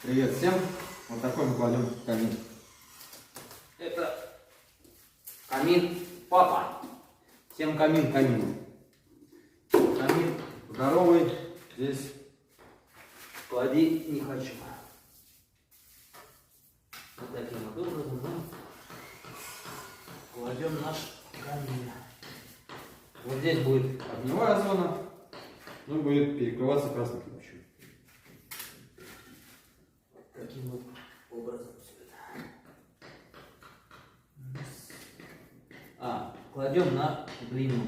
Привет всем! Вот такой мы кладем камин. Это камин папа. Всем камин камин. Камин здоровый. Здесь клади не хочу. Вот таким вот образом мы кладем наш камин. Вот здесь будет огневая зона, но будет перекрываться красным кирпичом. Таким вот образом все это. Кладем на глину.